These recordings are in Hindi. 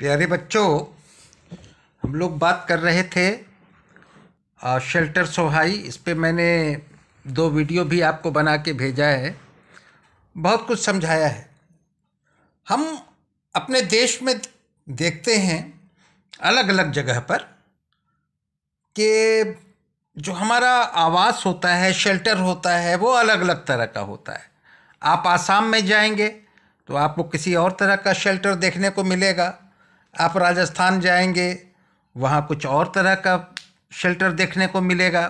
प्यारे बच्चों, हम लोग बात कर रहे थे शेल्टर सोहाई। इस पे मैंने 2 वीडियो भी आपको बना के भेजा है। बहुत कुछ समझाया है। हम अपने देश में देखते हैं अलग अलग जगह पर कि जो हमारा आवास होता है, शेल्टर होता है, वो अलग अलग तरह का होता है। आप आसाम में जाएंगे तो आपको किसी और तरह का शेल्टर देखने को मिलेगा। आप राजस्थान जाएंगे, वहाँ कुछ और तरह का शेल्टर देखने को मिलेगा।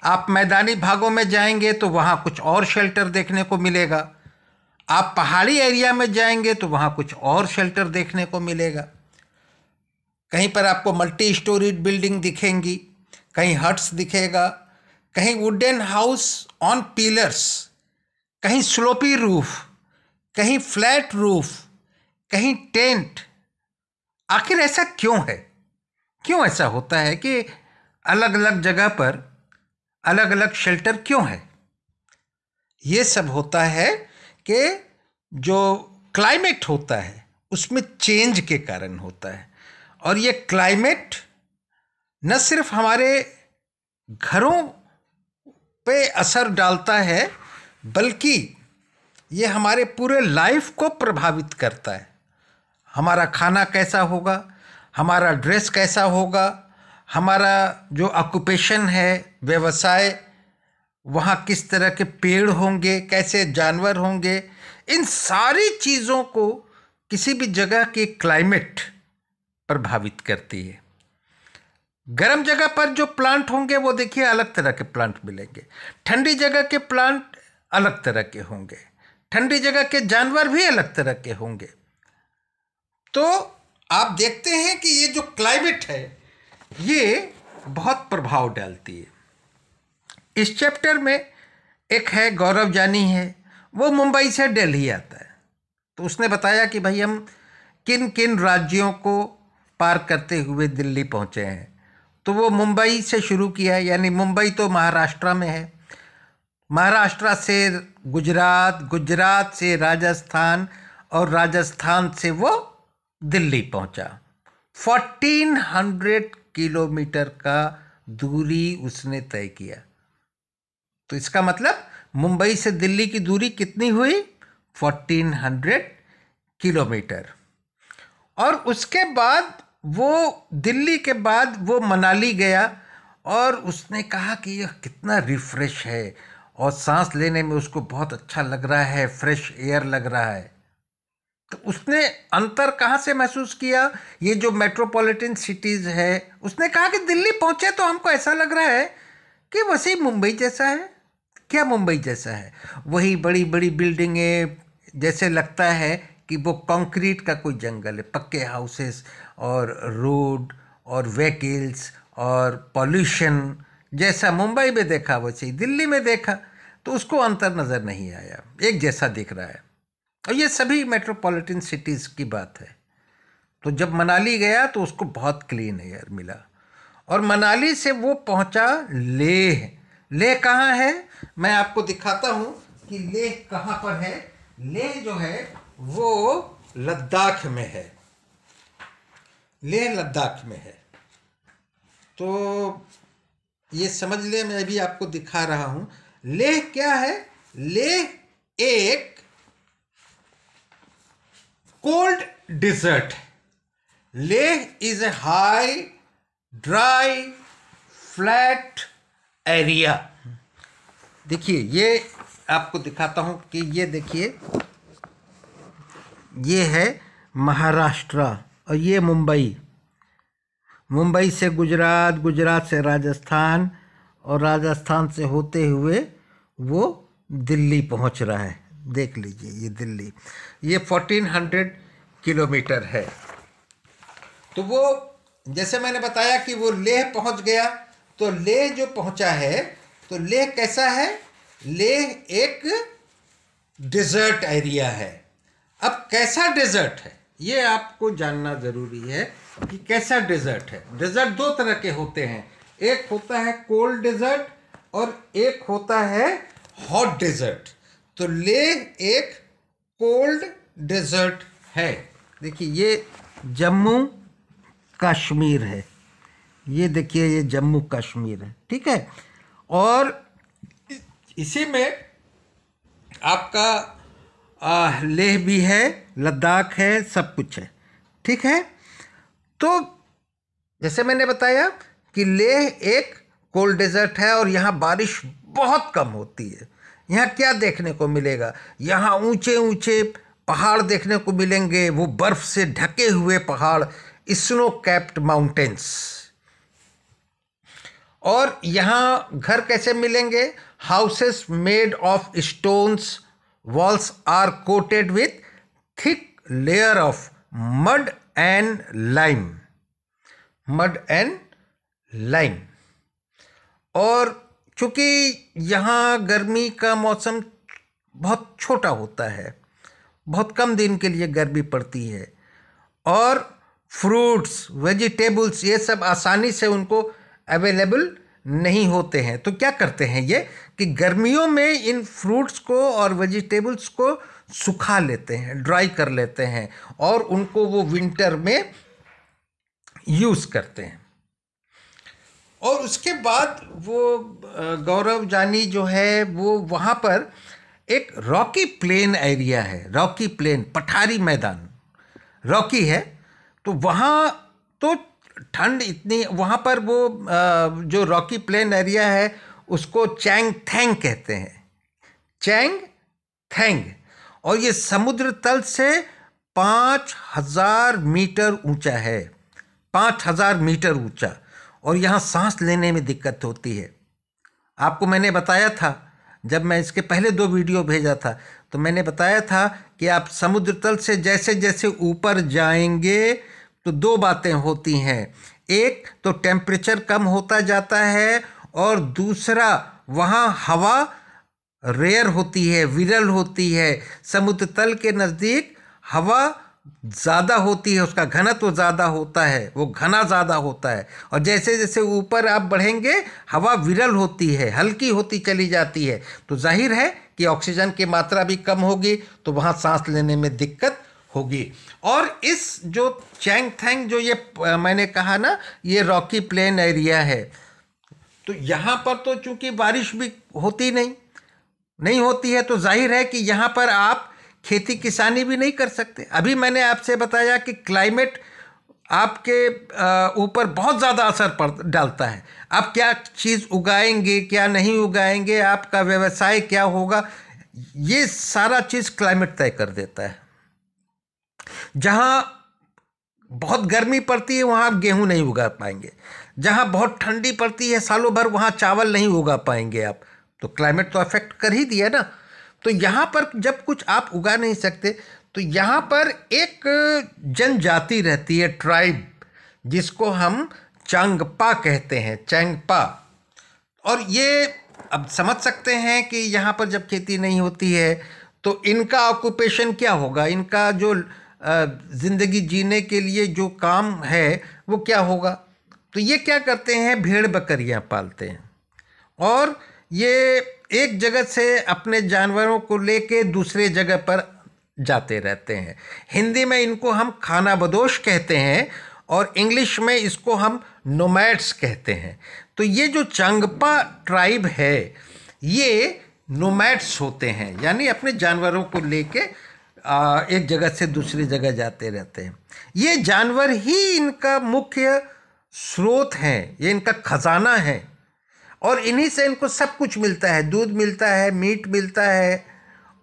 आप मैदानी भागों में जाएंगे तो वहाँ कुछ और शेल्टर देखने को मिलेगा। आप पहाड़ी एरिया में जाएंगे तो वहाँ कुछ और शेल्टर देखने को मिलेगा। कहीं पर आपको मल्टी स्टोरीड बिल्डिंग दिखेंगी, कहीं हट्स दिखेगा, कहीं वुडन हाउस ऑन पिलर्स, कहीं स्लोपी रूफ, कहीं फ्लैट रूफ, कहीं टेंट। आखिर ऐसा क्यों है? क्यों ऐसा होता है कि अलग अलग जगह पर अलग अलग शेल्टर क्यों है? ये सब होता है कि जो क्लाइमेट होता है उसमें चेंज के कारण होता है। और ये क्लाइमेट न सिर्फ हमारे घरों पे असर डालता है, बल्कि ये हमारे पूरे लाइफ को प्रभावित करता है। हमारा खाना कैसा होगा, हमारा ड्रेस कैसा होगा, हमारा जो ऑक्यूपेशन है, व्यवसाय, वहाँ किस तरह के पेड़ होंगे, कैसे जानवर होंगे, इन सारी चीज़ों को किसी भी जगह की क्लाइमेट प्रभावित करती है। गर्म जगह पर जो प्लांट होंगे वो देखिए अलग तरह के प्लांट मिलेंगे। ठंडी जगह के प्लांट अलग तरह के होंगे। ठंडी जगह के जानवर भी अलग तरह के होंगे। तो आप देखते हैं कि ये जो क्लाइमेट है ये बहुत प्रभाव डालती है। इस चैप्टर में एक है, गौरव जानी है, वो मुंबई से दिल्ली आता है। तो उसने बताया कि भाई हम किन किन राज्यों को पार करते हुए दिल्ली पहुंचे हैं। तो वो मुंबई से शुरू किया, यानी मुंबई तो महाराष्ट्र में है। महाराष्ट्र से गुजरात, गुजरात से राजस्थान, और राजस्थान से वो दिल्ली पहुंचा। 1400 किलोमीटर का दूरी उसने तय किया। तो इसका मतलब मुंबई से दिल्ली की दूरी कितनी हुई? 1400 किलोमीटर। और उसके बाद वो दिल्ली के बाद वो मनाली गया और उसने कहा कि यह कितना रिफ्रेश है और सांस लेने में उसको बहुत अच्छा लग रहा है, फ्रेश एयर लग रहा है। तो उसने अंतर कहाँ से महसूस किया? ये जो मेट्रोपॉलिटन सिटीज़ है, उसने कहा कि दिल्ली पहुँचे तो हमको ऐसा लग रहा है कि वैसे ही मुंबई जैसा है। क्या मुंबई जैसा है? वही बड़ी बड़ी बिल्डिंगें, जैसे लगता है कि वो कंक्रीट का कोई जंगल है, पक्के हाउसेस और रोड और व्हीकल्स और पॉल्यूशन। जैसा मुंबई में देखा वैसे ही दिल्ली में देखा। तो उसको अंतर नज़र नहीं आया, एक जैसा दिख रहा है। और ये सभी मेट्रोपॉलिटन सिटीज़ की बात है। तो जब मनाली गया तो उसको बहुत क्लीन एयर मिला। और मनाली से वो पहुंचा लेह। लेह कहाँ है? मैं आपको दिखाता हूँ कि लेह कहाँ पर है। लेह जो है वो लद्दाख में है। लेह लद्दाख में है। तो ये समझ ले, मैं अभी आपको दिखा रहा हूँ। लेह क्या है? लेह एक कोल्ड डिजर्ट है। Leh is a high dry flat area. देखिए, ये आपको दिखाता हूँ कि ये देखिए, ये है महाराष्ट्र और ये मुंबई। मुंबई से गुजरात, गुजरात से राजस्थान और राजस्थान से होते हुए वो दिल्ली पहुंच रहा है। देख लीजिए, ये दिल्ली, ये 1400 किलोमीटर है। तो वो, जैसे मैंने बताया कि वो लेह पहुंच गया। तो लेह जो पहुंचा है, तो लेह कैसा है? लेह एक डेजर्ट एरिया है। अब कैसा डेजर्ट है ये आपको जानना ज़रूरी है कि कैसा डेजर्ट है। डेजर्ट दो तरह के होते हैं, एक होता है कोल्ड डेजर्ट और एक होता है हॉट डेजर्ट। तो लेह एक कोल्ड डेजर्ट है। देखिए, ये जम्मू कश्मीर है। ये देखिए, ये जम्मू कश्मीर है, ठीक है। और इसी में आपका लेह भी है, लद्दाख है, सब कुछ है, ठीक है। तो जैसे मैंने बताया कि लेह एक कोल्ड डेजर्ट है और यहाँ बारिश बहुत कम होती है। यहाँ क्या देखने को मिलेगा? यहाँ ऊंचे ऊंचे पहाड़ देखने को मिलेंगे, वो बर्फ से ढके हुए पहाड़, स्नो कैप्ड माउंटेन्स। और यहाँ घर कैसे मिलेंगे? Houses made of stones, walls are coated with thick layer of mud and lime, mud and lime. और चूंकि यहाँ गर्मी का मौसम बहुत छोटा होता है, बहुत कम दिन के लिए गर्मी पड़ती है, और फ्रूट्स, वेजिटेबल्स, ये सब आसानी से उनको अवेलेबल नहीं होते हैं। तो क्या करते हैं ये कि गर्मियों में इन फ्रूट्स को और वेजिटेबल्स को सुखा लेते हैं, ड्राई कर लेते हैं, और उनको वो विंटर में यूज़ करते हैं। और उसके बाद वो गौरव जानी जो है वो वहाँ पर एक रॉकी प्लेन एरिया है, रॉकी प्लेन, पठारी मैदान रॉकी है। तो वहाँ तो ठंड इतनी, वहाँ पर वो जो रॉकी प्लेन एरिया है उसको चैंग थैंग कहते हैं, चैंग थैंग। और ये समुद्र तल से 5000 मीटर ऊंचा है, 5000 मीटर ऊंचा। और यहाँ सांस लेने में दिक्कत होती है। आपको मैंने बताया था, जब मैं इसके पहले 2 वीडियो भेजा था तो मैंने बताया था कि आप समुद्र तल से जैसे जैसे ऊपर जाएंगे तो 2 बातें होती हैं। एक तो टेम्परेचर कम होता जाता है, और दूसरा वहाँ हवा रेयर होती है, विरल होती है। समुद्र तल के नज़दीक हवा ज़्यादा होती है, उसका घनत्व ज़्यादा होता है, वो घना ज़्यादा होता है। और जैसे जैसे ऊपर आप बढ़ेंगे हवा विरल होती है, हल्की होती चली जाती है। तो जाहिर है कि ऑक्सीजन की मात्रा भी कम होगी, तो वहाँ सांस लेने में दिक्कत होगी। और इस जो चैंग थैंग जो ये मैंने कहा ना, ये रॉकी प्लेन एरिया है। तो यहाँ पर तो चूंकि बारिश भी होती नहीं होती है, तो जाहिर है कि यहाँ पर आप खेती किसानी भी नहीं कर सकते। अभी मैंने आपसे बताया कि क्लाइमेट आपके ऊपर बहुत ज़्यादा असर डालता है। आप क्या चीज़ उगाएंगे, क्या नहीं उगाएंगे, आपका व्यवसाय क्या होगा, ये सारा चीज़ क्लाइमेट तय कर देता है। जहाँ बहुत गर्मी पड़ती है वहाँ आप गेहूँ नहीं उगा पाएंगे, जहाँ बहुत ठंडी पड़ती है सालों भर वहाँ चावल नहीं उगा पाएंगे आप। तो क्लाइमेट तो अफेक्ट कर ही दिया ना। तो यहाँ पर जब कुछ आप उगा नहीं सकते, तो यहाँ पर एक जनजाति रहती है, ट्राइब, जिसको हम चांगपा कहते हैं, चांगपा। और ये अब समझ सकते हैं कि यहाँ पर जब खेती नहीं होती है तो इनका ऑक्यूपेशन क्या होगा, इनका जो ज़िंदगी जीने के लिए जो काम है वो क्या होगा। तो ये क्या करते हैं, भेड़ बकरियाँ पालते हैं, और ये एक जगह से अपने जानवरों को लेके दूसरे जगह पर जाते रहते हैं। हिंदी में इनको हम खानाबदोश कहते हैं, और इंग्लिश में इसको हम नोमैड्स कहते हैं। तो ये जो चांगपा ट्राइब है ये नोमैड्स होते हैं, यानी अपने जानवरों को लेके एक जगह से दूसरी जगह जाते रहते हैं। ये जानवर ही इनका मुख्य स्रोत हैं, ये इनका खजाना है, और इन्हीं से इनको सब कुछ मिलता है। दूध मिलता है, मीट मिलता है,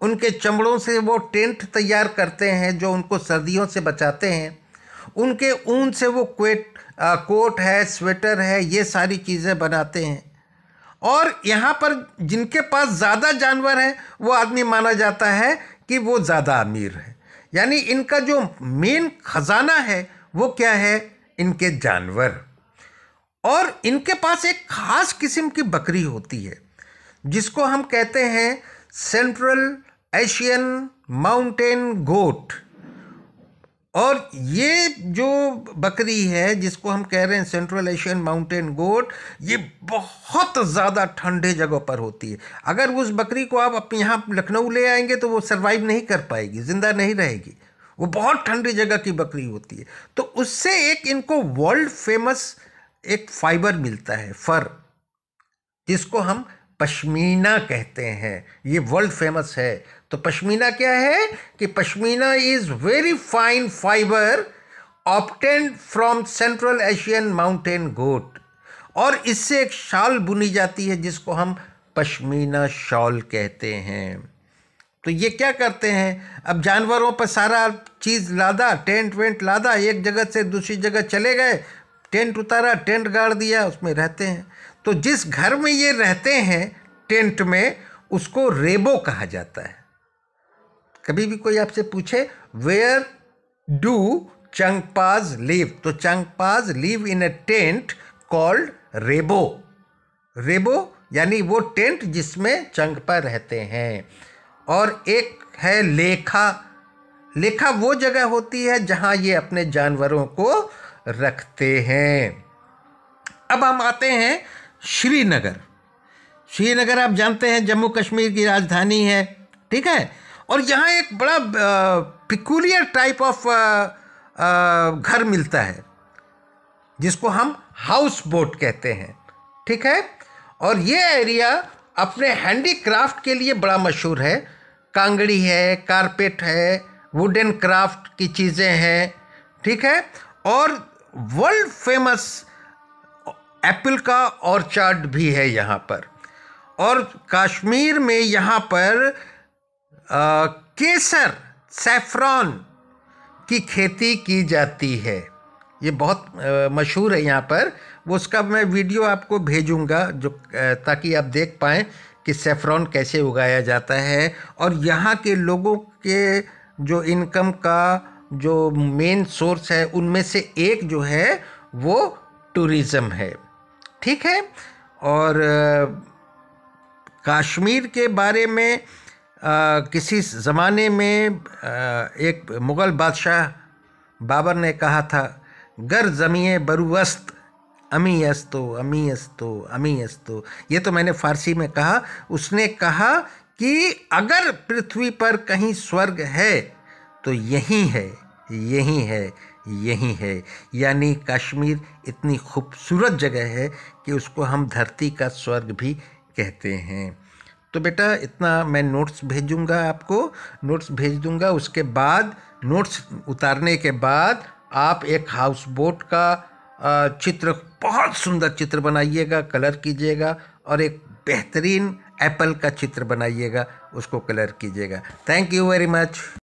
उनके चमड़ों से वो टेंट तैयार करते हैं जो उनको सर्दियों से बचाते हैं, उनके ऊन से वो कोट है, स्वेटर है, ये सारी चीज़ें बनाते हैं। और यहाँ पर जिनके पास ज़्यादा जानवर हैं वो आदमी माना जाता है कि वो ज़्यादा अमीर है। यानी इनका जो मेन खजाना है वो क्या है, इनके जानवर। और इनके पास एक ख़ास किस्म की बकरी होती है जिसको हम कहते हैं सेंट्रल एशियन माउंटेन गोट। और ये जो बकरी है जिसको हम कह रहे हैं सेंट्रल एशियन माउंटेन गोट, ये बहुत ज़्यादा ठंडे जगह पर होती है। अगर उस बकरी को आप अपने यहाँ लखनऊ ले आएंगे तो वो सर्वाइव नहीं कर पाएगी, ज़िंदा नहीं रहेगी। वो बहुत ठंडी जगह की बकरी होती है। तो उससे एक इनको वर्ल्ड फेमस एक फाइबर मिलता है, फर, जिसको हम पश्मीना कहते हैं। ये वर्ल्ड फेमस है। तो पश्मीना क्या है कि pashmina is very fine fibre obtained from central Asian mountain goat, और इससे एक शाल बुनी जाती है जिसको हम पश्मीना शॉल कहते हैं। तो ये क्या करते हैं, अब जानवरों पर सारा चीज़ लादा, टेंट वेंट लादा, एक जगह से दूसरी जगह चले गए, टेंट उतारा, टेंट गाड़ दिया, उसमें रहते हैं। तो जिस घर में ये रहते हैं टेंट में, उसको रेबो कहा जाता है। कभी भी कोई आपसे पूछे वेयर डू चंगपाज लिव, तो Changpas live in a tent called Rebo. Rebo यानी वो टेंट जिसमें चंगपा रहते हैं। और एक है लेखा। लेखा वो जगह होती है जहां ये अपने जानवरों को रखते हैं। अब हम आते हैं श्रीनगर। श्रीनगर आप जानते हैं जम्मू कश्मीर की राजधानी है, ठीक है। और यहाँ एक बड़ा पिकुलियर टाइप ऑफ घर मिलता है जिसको हम हाउस बोट कहते हैं, ठीक है। और ये एरिया अपने हैंडीक्राफ्ट के लिए बड़ा मशहूर है। कांगड़ी है, कारपेट है, वुडन क्राफ्ट की चीज़ें हैं, ठीक है। और वर्ल्ड फेमस एप्पल का ऑर्चार्ड भी है यहाँ पर। और कश्मीर में यहाँ पर केसर, सैफरॉन की खेती की जाती है। ये बहुत मशहूर है यहाँ पर। वो उसका मैं वीडियो आपको भेजूँगा जो ताकि आप देख पाएँ कि सैफरॉन कैसे उगाया जाता है। और यहाँ के लोगों के जो इनकम का जो मेन सोर्स है उनमें से एक जो है वो टूरिज़्म है, ठीक है। और कश्मीर के बारे में किसी ज़माने में एक मुग़ल बादशाह बाबर ने कहा था, गर ज़मीए बरुवस्त अमी अस्तो अमी अस्तो अमी अस्तो। ये तो मैंने फ़ारसी में कहा। उसने कहा कि अगर पृथ्वी पर कहीं स्वर्ग है तो यही है, यही है, यही है। यानी कश्मीर इतनी खूबसूरत जगह है कि उसको हम धरती का स्वर्ग भी कहते हैं। तो बेटा इतना मैं नोट्स भेजूँगा आपको, नोट्स भेज दूँगा। उसके बाद नोट्स उतारने के बाद आप एक हाउस बोट का चित्र, बहुत सुंदर चित्र बनाइएगा, कलर कीजिएगा, और एक बेहतरीन एप्पल का चित्र बनाइएगा, उसको कलर कीजिएगा। Thank you very much.